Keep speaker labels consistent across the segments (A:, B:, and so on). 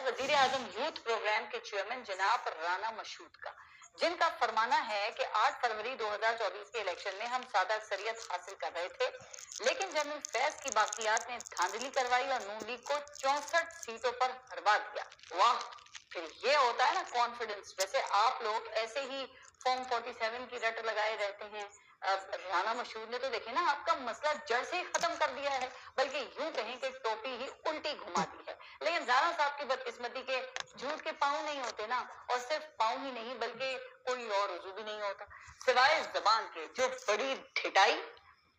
A: वजीर आजम youth programme के chairman जनाब राना मशहूद का, जिनका फरमाना है कि 8 फरवरी 2024 के इलेक्शन में हम सादा अक्सरियत हासिल कर रहे थे, लेकिन जनरल फैज की बाकियात ने धांधली करवाई और नून लीग को 64 सीटों पर हरवा दिया। वाह, फिर ये होता है ना कॉन्फिडेंस। वैसे आप लोग ऐसे ही फॉर्म 47 की रट लगाए रहते हैं। राना मशहूद ने तो देखे ना आपका मसला जड़ से ही खत्म कर दिया है, बल्कि यूं कहें कि टोपी ही उल्टी घुमा दी है। लेकिन राना साहब की बदकिस्मती के झूठ के पाँव नहीं होते ना, और सिर्फ पाँव ही नहीं बल्कि कोई और उजू भी नहीं होता सिवाय जबान के, जो बड़ी ढिठाई,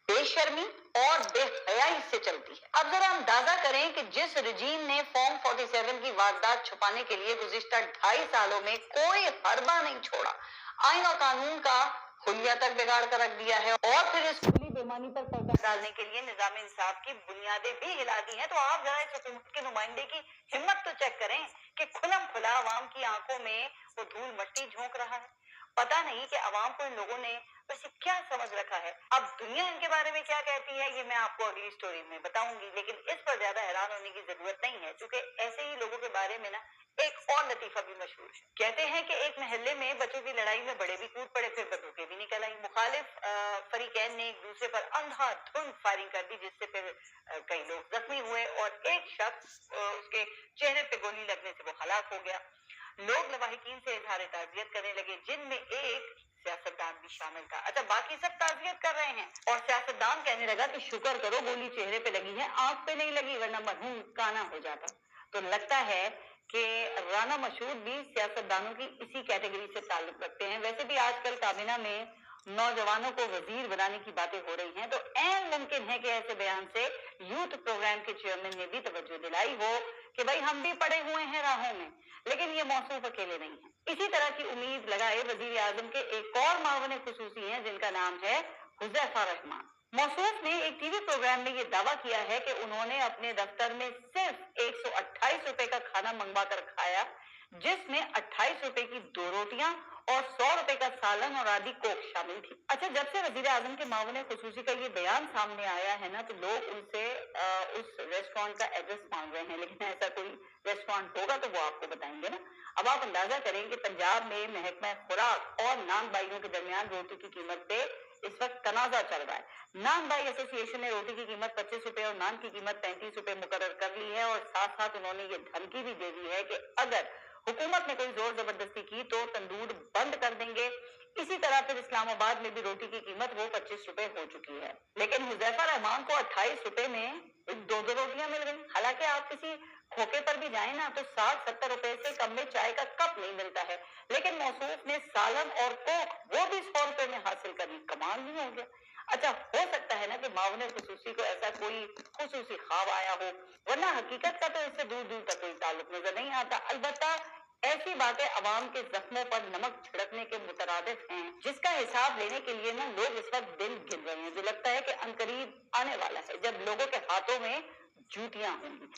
A: बेशर्मी और बेहयाई से चलती है। अब जरा अंदाजा करें कि जिस रजीम ने फॉर्म 47 की वारदात छुपाने के लिए गुज़िश्ता 2.5 सालों में कोई हरबा नहीं छोड़ा, आइन और कानून का हुलिया तक बिगाड़ कर रख दिया है, और फिर इस खुली बेईमानी पर पर्दा डालने के लिए निजाम इंसाफ की बुनियादें भी हिला दी हैं, तो आप जरा इस हुकूमत के नुमाइंदे की हिम्मत तो चेक करें कि खुलम खुला अवाम की आंखों में वो धूल मट्टी झोंक रहा है। पता नहीं कि अवाम को इन लोगों ने वैसे क्या समझ रखा है। अब दुनिया इनके बारे में क्या कहती है ये मैं आपको अगली स्टोरी में बताऊंगी, लेकिन इस पर ज्यादा हैरान होने की जरूरत नहीं है, क्योंकि ऐसे ही लोगों के बारे में ना एक और लतीफा भी मशहूर है। कहते हैं कि एक महल्ले में बच्चों की लड़ाई में बड़े भी कूद पड़े, फिर बंदूकें भी निकल आई। मुखालिफ फरीकैन ने एक दूसरे पर अंधाधुंध फायरिंग कर दी, जिससे फिर कई लोग जख्मी हुए और एक शख्स उसके चेहरे पे गोली लगने से वो हलाक हो गया। लोग लवाहिकीन से इजहार ताजियत करने लगे, जिनमें एक सियासतदान भी शामिल था। अच्छा, बाकी सब ताजियत कर रहे हैं और सियासतदान कहने लगा कि शुक्र करो गोली चेहरे पे लगी है, आंख पे नहीं लगी, वरना मरहूम काना हो जाता। तो लगता है कि राना मशहूद भी सियासतदानों की इसी कैटेगरी से ताल्लुक रखते हैं। वैसे भी आजकल काबीना में नौजवानों को वजीर बनाने की बातें हो रही हैं, तो ऐन मुमकिन है कि ऐसे बयान से यूथ प्रोग्राम के चेयरमैन ने भी तवज्जो दिलाई हो कि भाई हम भी पड़े हुए हैं राहों में, लेकिन ये मौसूफ अकेले नहीं है। इसी तरह की उम्मीद लगाए वजीर आजम के एक और मावन खुसूसी हैं, जिनका नाम है हुज़ैफा रहमान। मौसूफ ने एक टीवी प्रोग्राम में ये दावा किया है कि उन्होंने अपने दफ्तर में सिर्फ 128 रुपए का खाना मंगवा कर खाया, जिसमें 28 रुपए की 2 रोटियां और 100 रुपए का सालन और आदि कोक शामिल थी। अच्छा, जब से वजीर आजम के मामले खुसूसी का ये बयान सामने आया है ना, तो लोग उनसे उस रेस्टोरेंट का एड्रेस मांग रहे हैं, लेकिन ऐसा कोई रेस्टोरेंट होगा तो वो आपको बताएंगे ना। अब आप अंदाजा करें कि पंजाब में महकमा खुराक और नान बाइयों के दरमियान रोटी की कीमत पे इस वक्त तनाजा चल रहा है। नान बाई एसोसिएशन ने रोटी की कीमत 25 रुपए और नान की कीमत 35 रुपए मुकर्रर कर ली है, और साथ साथ उन्होंने ये धमकी भी दे दी है कि अगर हुकूमत ने कोई जोर जबरदस्ती की तो तंदूर बंद कर देंगे। इसी तरह फिर इस्लामाबाद में भी रोटी की कीमत वो 25 रुपए हो चुकी है, लेकिन हुज़ैफा रहमान को 28 रुपए में 2 रोटियां मिल गई। हालांकि आप किसी खोखे पर भी जाए ना तो 60-70 रुपए से कम में चाय का कप नहीं मिलता है, लेकिन मौसूफ ने सालन और कोक वो भी 100 रुपए में हासिल करी। कमाल नहीं हो गया। अच्छा, हो सकता है ना कि मावन खुसूसी को ऐसा कोई खुसूसी ख्वाब आया हो, वरना हकीकत का तो इससे दूर दूर तक कोई ताल्लुक नजर नहीं आता। अलबत्ता ऐसी बातें अवाम के जख्मों पर नमक छिड़कने के मुतरादिफ हैं, जिसका हिसाब लेने के लिए ना लोग इस वक्त दिन गिन रहे हैं, जो लगता है कि अनकरीब आने वाला है जब लोगों के हाथों में जूतियां होंगी।